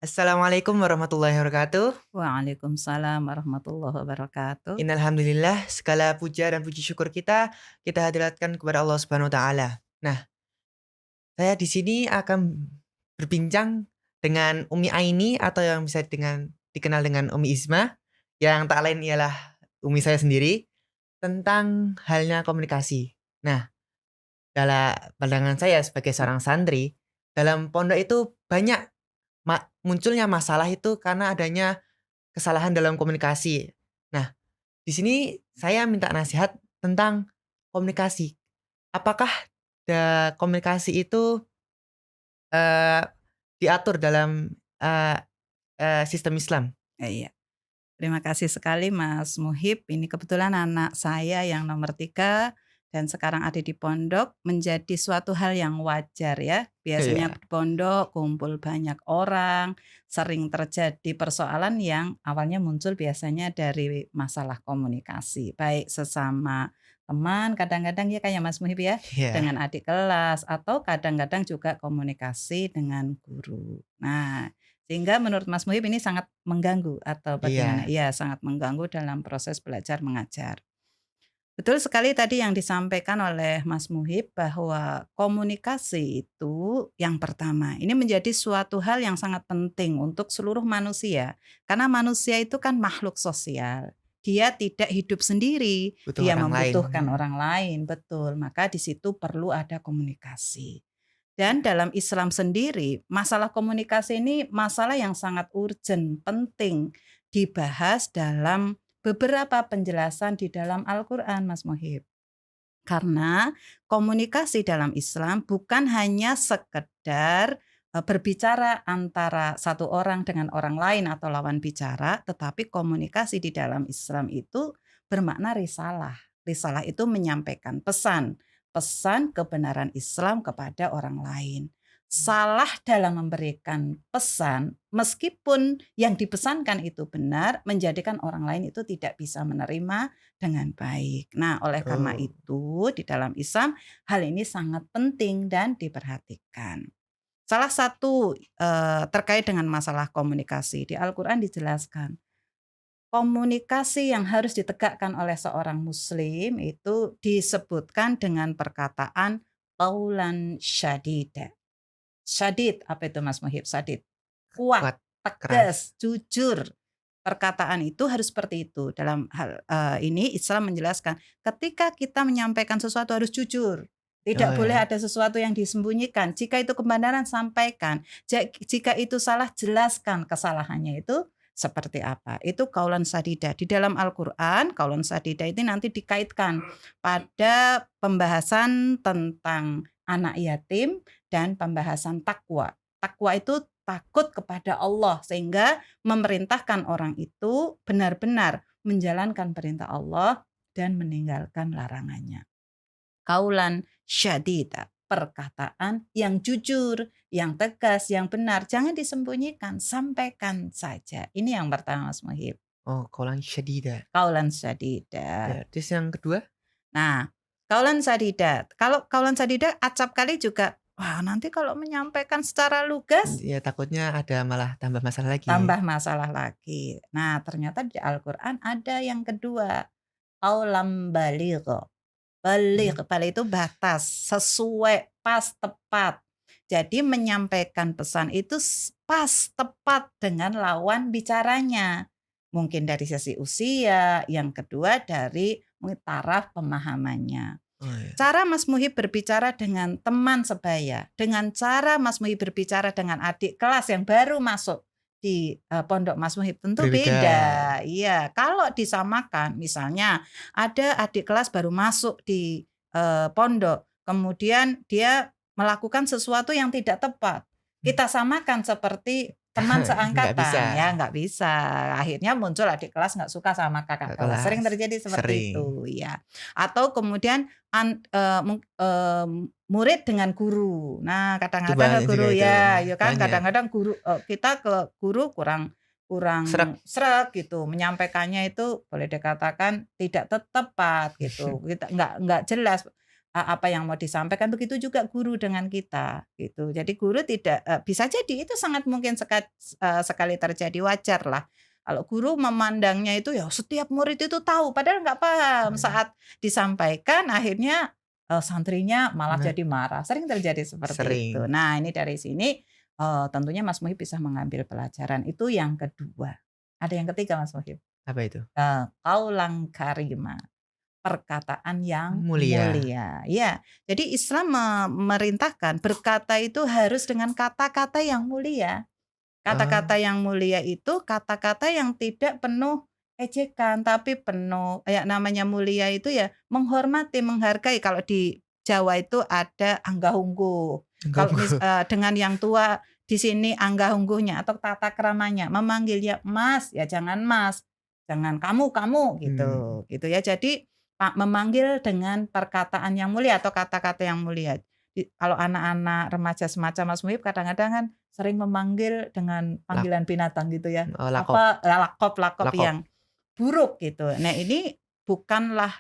Assalamualaikum warahmatullahi wabarakatuh. Waalaikumsalam warahmatullahi wabarakatuh. Innalhamdulillah segala puja dan puji syukur kita hadiratkan kepada Allah Subhanahu wa taala. Nah, saya di sini akan berbincang dengan Umi Aini atau yang bisa dikenal dengan Umi Isma, yang tak lain ialah Umi saya sendiri, tentang halnya komunikasi. Nah, dalam pandangan saya sebagai seorang santri, dalam pondok itu banyak munculnya masalah itu karena adanya kesalahan dalam komunikasi. Nah, di sini saya minta nasihat tentang komunikasi. Apakah komunikasi itu, eee, diatur dalam, eee sistem Islam? Iya, terima kasih sekali Mas Muhib. Ini kebetulan anak saya yang nomor 3 dan sekarang ada di pondok menjadi suatu hal yang wajar ya. Biasanya Iya, di pondok kumpul banyak orang, sering terjadi persoalan yang awalnya muncul biasanya dari masalah komunikasi, baik sesama teman kadang-kadang ya kayak Mas Muhib ya, iya, dengan adik kelas atau kadang-kadang juga komunikasi dengan guru. Nah, sehingga menurut Mas Muhib ini sangat mengganggu atau bagaimana? iya, Iya, sangat mengganggu dalam proses belajar mengajar. Betul sekali tadi yang disampaikan oleh Mas Muhib bahwa komunikasi itu yang pertama, ini menjadi suatu hal yang sangat penting untuk seluruh manusia. Karena manusia itu kan makhluk sosial. Dia tidak hidup sendiri, butuh dia orang lain. membutuhkan orang lain, betul. Maka di situ perlu ada komunikasi. Dan dalam Islam sendiri, masalah komunikasi ini masalah yang sangat urgent, penting dibahas dalam beberapa penjelasan di dalam Al-Quran, Mas Mohib. Karena komunikasi dalam Islam bukan hanya sekedar berbicara antara satu orang dengan orang lain atau lawan bicara, tetapi komunikasi di dalam Islam itu bermakna risalah. Risalah itu menyampaikan pesan, pesan kebenaran Islam kepada orang lain. Salah dalam memberikan pesan, meskipun yang dipesankan itu benar, menjadikan orang lain itu tidak bisa menerima dengan baik. Nah, oleh karena Oh, itu di dalam Islam hal ini sangat penting dan diperhatikan. Salah satu, terkait dengan masalah komunikasi, di Al-Quran dijelaskan, komunikasi yang harus ditegakkan oleh seorang muslim itu disebutkan dengan perkataan qaulan syadida. Syadid, apa itu Mas Muhib? Syadid, kuat, kuat, keras. tegas, jujur. Perkataan itu harus seperti itu. Dalam hal, ini Islam menjelaskan, ketika kita menyampaikan sesuatu harus jujur. Tidak Oh, boleh ya. ada sesuatu yang disembunyikan. Jika itu kebenaran sampaikan, jika itu salah jelaskan kesalahannya itu seperti apa. Itu kaulan sadida. Di dalam Al-Qur'an, kaulan sadida ini nanti dikaitkan pada pembahasan tentang anak yatim dan pembahasan takwa. Takwa itu takut kepada Allah sehingga memerintahkan orang itu benar-benar menjalankan perintah Allah dan meninggalkan larangannya. Kaulan syadida, perkataan yang jujur, yang tegas, yang benar, jangan disembunyikan, sampaikan saja. Ini yang pertama Mas Muhib, Oh, qaulan syadida. kaulan syadida. Ya, terus yang kedua? Nah, kaulan sadida, kalau kaulan sadida acap kali juga, wah nanti kalau menyampaikan secara lugas Ya takutnya ada malah tambah masalah lagi. tambah masalah lagi. Nah, ternyata di Al-Quran ada yang kedua, qaulan baligha. Mmm, Baligh itu batas, sesuai, pas, tepat. Jadi menyampaikan pesan itu pas, tepat dengan lawan bicaranya. Mungkin dari sisi usia, yang kedua dari taraf pemahamannya. oh, ya. Cara Mas Muhib berbicara dengan teman sebaya, dengan cara Mas Muhib berbicara dengan adik kelas yang baru masuk di, pondok Mas Muhib tentu Berbeda. beda. Iya, kalau disamakan misalnya ada adik kelas baru masuk di, pondok, kemudian dia melakukan sesuatu yang tidak tepat, Mmm, kita samakan seperti teman nggak bisa, seangkatan, ya nggak bisa. Akhirnya muncul adik kelas nggak suka sama kakak kakak kelas, sering kelas. terjadi seperti Sering. itu, ya. Atau kemudian murid dengan guru. Nah, Itu kadang-kadang banyak juga guru itu, ya, ya kan banyak. kadang-kadang guru kita ke guru kurang kurang Sreg. sreg gitu, menyampaikannya itu boleh dikatakan tidak tepat gitu, kita nggak jelas. apa yang mau disampaikan, begitu juga guru dengan kita, gitu. Jadi guru tidak bisa jadi itu sangat mungkin sekali terjadi, wajarlah. Kalau guru memandangnya itu ya setiap murid itu tahu, padahal nggak paham. Mmm, Saat disampaikan akhirnya, santrinya malah nah, jadi marah, sering terjadi seperti itu. sering. Nah, ini dari sini, tentunya Mas Muhib bisa mengambil pelajaran, itu yang kedua. Ada yang ketiga Mas Muhib, Apa itu? qaulan karima. Perkataan yang Mulia. mulia. Ya, jadi Islam memerintahkan berkata itu harus dengan kata-kata yang mulia. Oh, Kata-kata yang mulia itu kata-kata yang tidak penuh ejekan, tapi penuh ya namanya mulia itu ya menghormati, menghargai. Kalau di Jawa itu ada anggah ungguh. Kalau gonggo. dengan yang tua di sini anggah ungguhnya atau tata keramanya, memanggilnya Mas, ya jangan Mas, jangan kamu Mmm, gitu, gitu ya. Jadi memanggil dengan perkataan yang mulia atau kata-kata yang mulia. Kalau anak-anak remaja semacam Mas Muhib kadang-kadang kan sering memanggil dengan lak panggilan binatang gitu ya, lakop lakop-lakop lakop. yang buruk gitu. Nah ini bukanlah,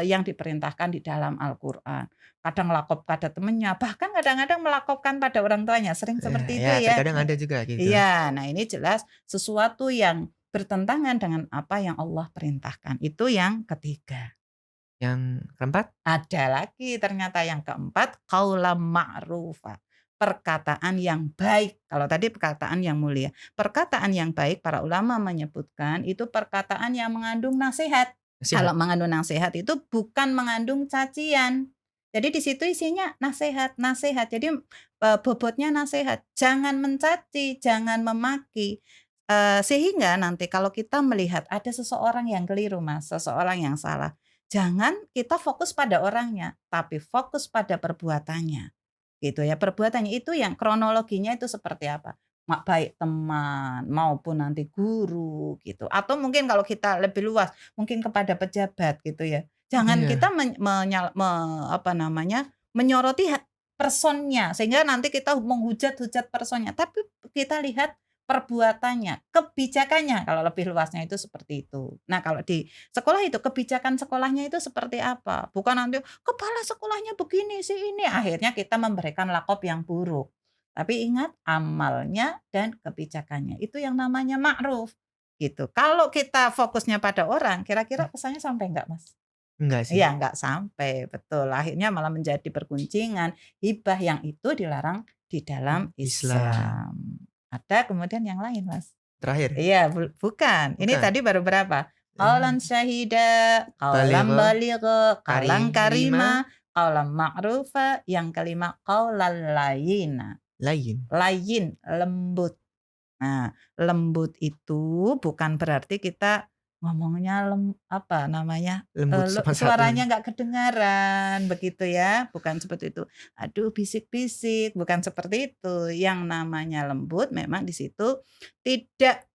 yang diperintahkan di dalam Al-Qur'an. Kadang lakop pada temennya, bahkan kadang-kadang melakopkan pada orang tuanya, sering seperti Ya itu ya. terkadang ada juga gitu. Iya, nah ini jelas sesuatu yang bertentangan dengan apa yang Allah perintahkan, itu yang ketiga. Yang keempat? Ada lagi ternyata yang keempat, qaulan ma'rufa, perkataan yang baik. Kalau tadi perkataan yang mulia. Perkataan yang baik para ulama menyebutkan itu perkataan yang mengandung nasihat. Nasihat? Kalau mengandung nasihat itu bukan mengandung cacian. Jadi di situ isinya nasihat. Jadi, bobotnya nasihat. Jangan mencaci, jangan memaki, sehingga nanti kalau kita melihat ada seseorang yang keliru Mas, seseorang yang salah, jangan kita fokus pada orangnya, tapi fokus pada perbuatannya, gitu ya. Perbuatannya itu yang kronologinya itu seperti apa, baik teman maupun nanti guru gitu, atau mungkin kalau kita lebih luas, mungkin kepada pejabat gitu ya. Jangan kita Iya. apa namanya, menyoroti personnya, sehingga nanti kita menghujat-hujat personnya, tapi kita lihat perbuatannya, kebijakannya, kalau lebih luasnya itu seperti itu. Nah, kalau di sekolah itu kebijakan sekolahnya itu seperti apa? Bukan nanti, "Kepala sekolahnya begini sih ini," akhirnya kita memberikan lakop yang buruk. Tapi ingat amalnya dan kebijakannya, itu yang namanya ma'ruf, gitu. Kalau kita fokusnya pada orang, kira-kira pesannya sampai enggak, Mas? Enggak sih. Iya, enggak sampai, betul. Akhirnya malah menjadi perguncingan, hibah yang itu dilarang di dalam Islam. Islam. Ada kemudian yang lain, Mas. Terakhir? Iya, bukan. Ini Bukan? tadi baru berapa? Qaulan Mmm, syahida, qaulan baligha, baligha, qaulan karima, karima, qaulan ma'rufa, yang kelima qaulan layyina. layin. Layyin, lembut. Nah, lembut itu bukan berarti kita ngomongnya apa namanya, Lembut sopan santun. suaranya nggak kedengaran begitu ya, bukan seperti itu. Aduh bisik-bisik, bukan seperti itu. Yang namanya lembut memang di situ tidak,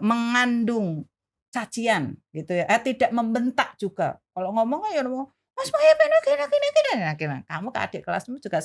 mengandung cacian gitu ya, tidak membentak juga. Kalau ngomong ya ngomong, "Mas Muhyiddin ini gini gini gini." Nah, kamu ke adik kelasmu juga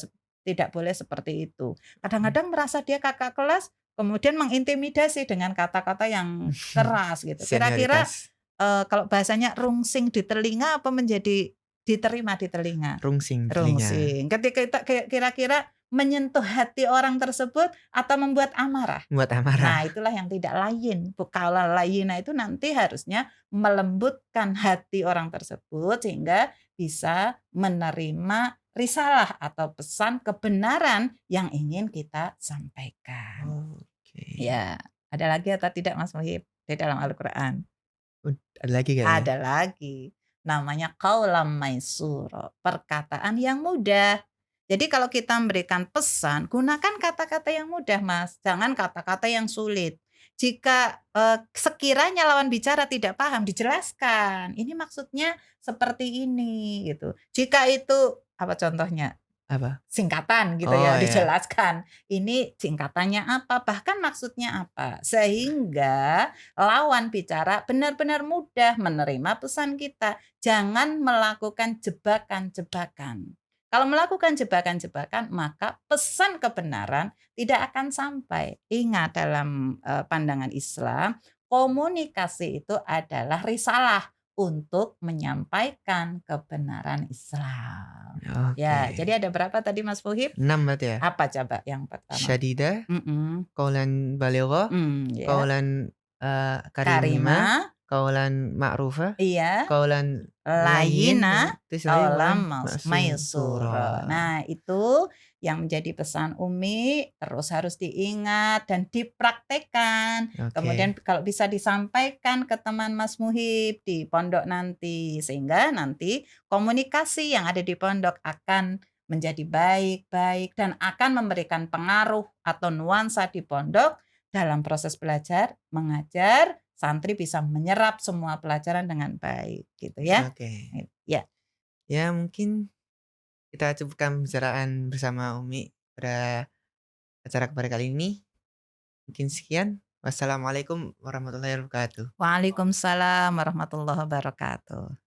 tidak boleh seperti itu. Mhm. Kadang-kadang merasa dia kakak kelas, kemudian mengintimidasi dengan kata-kata yang keras gitu. Kira-kira, Senioritas. kalau bahasanya rungsing di telinga apa menjadi diterima di telinga? Rungsing di telinga. Rungsing. Ketika kita kira-kira menyentuh hati orang tersebut atau membuat amarah? Membuat Nah, amarah. itulah yang tidak layin. Kalau layina itu nanti harusnya melembutkan hati orang tersebut sehingga bisa menerima risalah atau pesan kebenaran yang ingin kita sampaikan. Oke. Ya, ada lagi atau tidak Mas Muhib di dalam Al-Qur'an? Ada lagi kayaknya. Ada lagi, namanya qaulam maisura, perkataan yang mudah. Jadi kalau kita memberikan pesan, gunakan kata-kata yang mudah, Mas, jangan kata-kata yang sulit. Jika, sekiranya lawan bicara tidak paham, dijelaskan, "Ini maksudnya seperti ini," gitu. Jika itu apa contohnya? Apa? Singkatan gitu ya, Oh ya. dijelaskan, ini singkatannya apa, bahkan maksudnya apa, sehingga lawan bicara benar-benar mudah menerima pesan kita. Jangan melakukan jebakan-jebakan. Kalau melakukan jebakan-jebakan, maka pesan kebenaran tidak akan sampai. Ingat dalam, pandangan Islam, komunikasi itu adalah risalah, untuk menyampaikan kebenaran Islam. Ya, Oke. jadi ada berapa tadi Mas Fuhib? 6 berarti ya? Apa coba yang pertama? Syadidah, Mhm. qaulan balighah, Ya. qaulan, karimah, Karimah, qaulan ma'rufah, iya. qaulan layyin, Layyinah, terus lagi qaulan qaulan maysura. maysura. Nah, itu yang menjadi pesan Umi terus harus diingat dan dipraktekkan. Kemudian Oke. kalau bisa disampaikan ke teman Mas Muhib di pondok nanti, sehingga nanti komunikasi yang ada di pondok akan menjadi baik-baik dan akan memberikan pengaruh atau nuansa di pondok dalam proses belajar, mengajar, santri bisa menyerap semua pelajaran dengan baik gitu ya. Oke. Ya. Ya mungkin kita cukupkan pembicaraan bersama Umi pada acara pada kali ini. Mungkin sekian. Wassalamualaikum warahmatullahi wabarakatuh. Waalaikumsalam warahmatullahi wabarakatuh.